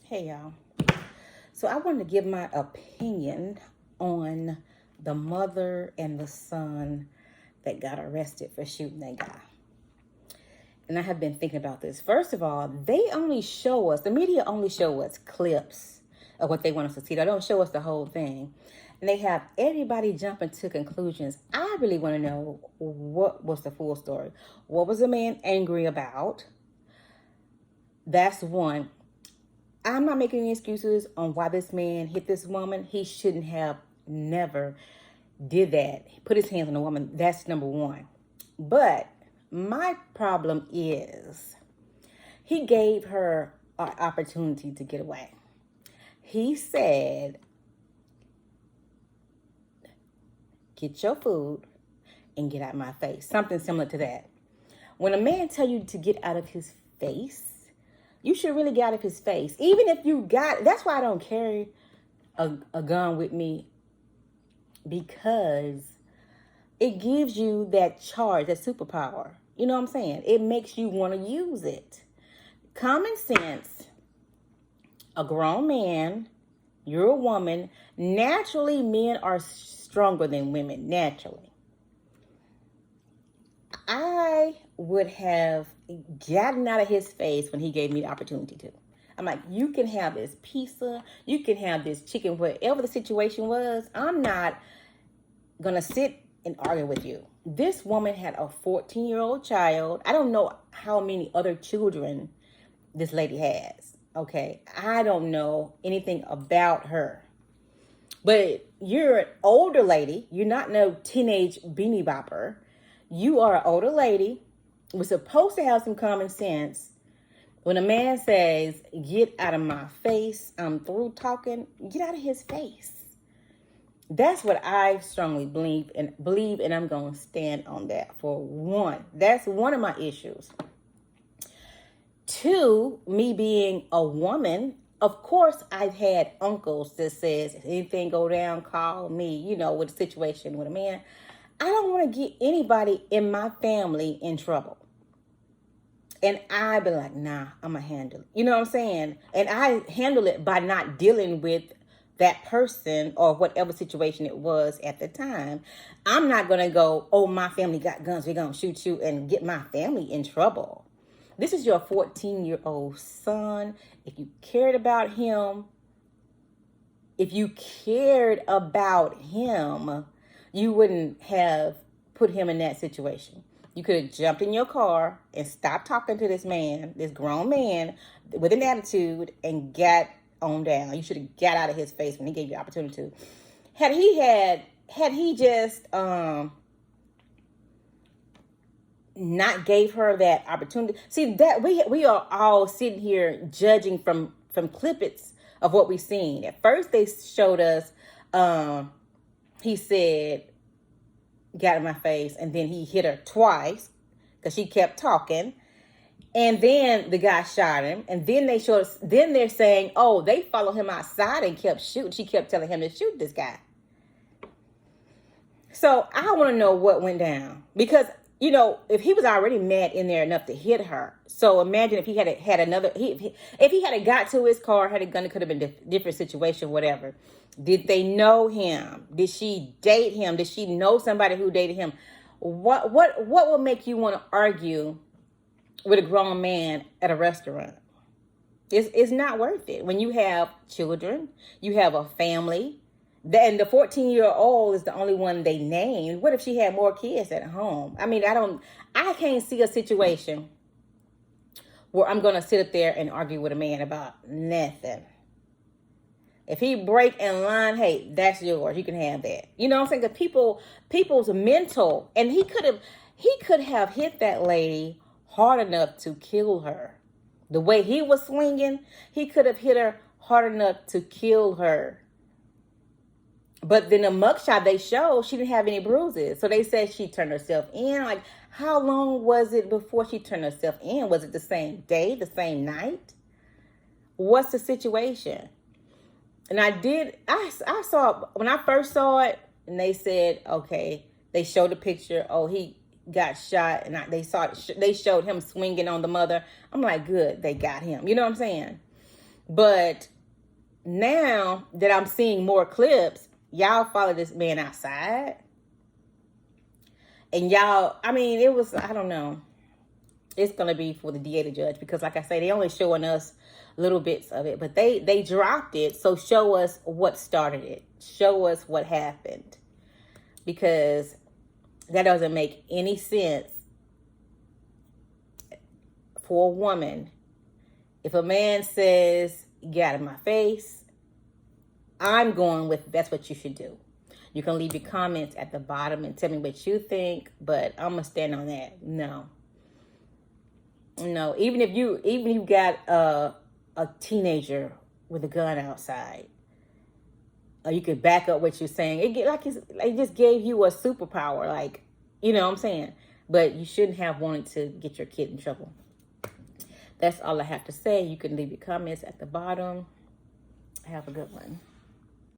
Hey y'all. So I wanted to give my opinion on the mother and the son that got arrested for shooting that guy. And I have been thinking about this. First of all, the media only show us clips of what they want us to see. They don't show us the whole thing. And they have everybody jumping to conclusions. I really want to know what was the full story. What was the man angry about? That's one. I'm not making any excuses on why this man hit this woman. He shouldn't have never did that. He put his hands on the woman. That's number one. But my problem is he gave her an opportunity to get away. He said, get your food and get out of my face. Something similar to that. When a man tell you to get out of his face, you should really get out of his face. Even if you that's why I don't carry a gun with me, because it gives you that charge, that superpower. You know what I'm saying? It makes you want to use it. Common sense, a grown man, you're a woman. Naturally, men are stronger than women, naturally. I would have gotten out of his face when he gave me the opportunity to. I'm like, you can have this pizza, you can have this chicken, whatever the situation was. I'm not going to sit and argue with you. This woman had a 14-year-old child. I don't know how many other children this lady has. Okay, I don't know anything about her. But you're an older lady. You're not no teenage beanie bopper. You are an older lady. We're supposed to have some common sense. When a man says, get out of my face, I'm through talking, get out of his face. That's what I strongly believe, and I'm going to stand on that for one. That's one of my issues. Two, me being a woman, of course, I've had uncles that says, if anything go down, call me, with a situation with a man. I don't want to get anybody in my family in trouble. And I be like, nah, I'm going to handle it. You know what I'm saying? And I handle it by not dealing with that person or whatever situation it was at the time. I'm not going to go, oh, my family got guns, we're going to shoot you, and get my family in trouble. This is your 14-year-old son. If you cared about him, you wouldn't have put him in that situation. You could have jumped in your car and stopped talking to this man, this grown man with an attitude, and got on down. You should have got out of his face when he gave you the opportunity to. Had he just not gave her that opportunity. See, that we are all sitting here judging from clippets of what we've seen. At first they showed us he said, got in my face, and then he hit her twice because she kept talking. And then the guy shot him. And then they're saying, oh, they followed him outside and kept shooting. She kept telling him to shoot this guy. So I want to know what went down. Because, if he was already mad in there enough to hit her. So imagine if he had another, if he had got to his car, had a gun, it could have been a different situation, whatever. Did they know him? Did she date him? Did she know somebody who dated him? What will make you want to argue with a grown man at a restaurant? It's not worth it. When you have children, you have a family, and the 14-year-old is the only one they named. What if she had more kids at home? I mean, I can't see a situation where I'm going to sit up there and argue with a man about nothing. If he break in line, hey, that's yours. You can have that. You know what I'm saying? Because people's mental, and he could have hit that lady hard enough to kill her. The way he was swinging, he could have hit her hard enough to kill her. But then the mugshot they showed, she didn't have any bruises. So they said she turned herself in. Like, how long was it before she turned herself in? Was it the same day, the same night? What's the situation? And I saw, when I first saw it, and they said, okay, they showed the picture. Oh, he got shot, and they showed him swinging on the mother. I'm like, good, they got him. You know what I'm saying? But now that I'm seeing more clips, y'all follow this man outside. And y'all, I mean, it was, I don't know. It's going to be for the DA to judge because, like I say, they only showing us little bits of it. But they dropped it, so show us what started it. Show us what happened. Because that doesn't make any sense for a woman. If a man says, get out of my face, I'm going with that's what you should do. You can leave your comments at the bottom and tell me what you think, but I'm gonna stand on that. No, even if you got a teenager with a gun outside, you could back up what you're saying. It just gave you a superpower, like, you know what I'm saying. But you shouldn't have wanted to get your kid in trouble. That's all I have to say. You can leave your comments at the bottom. Have a good one.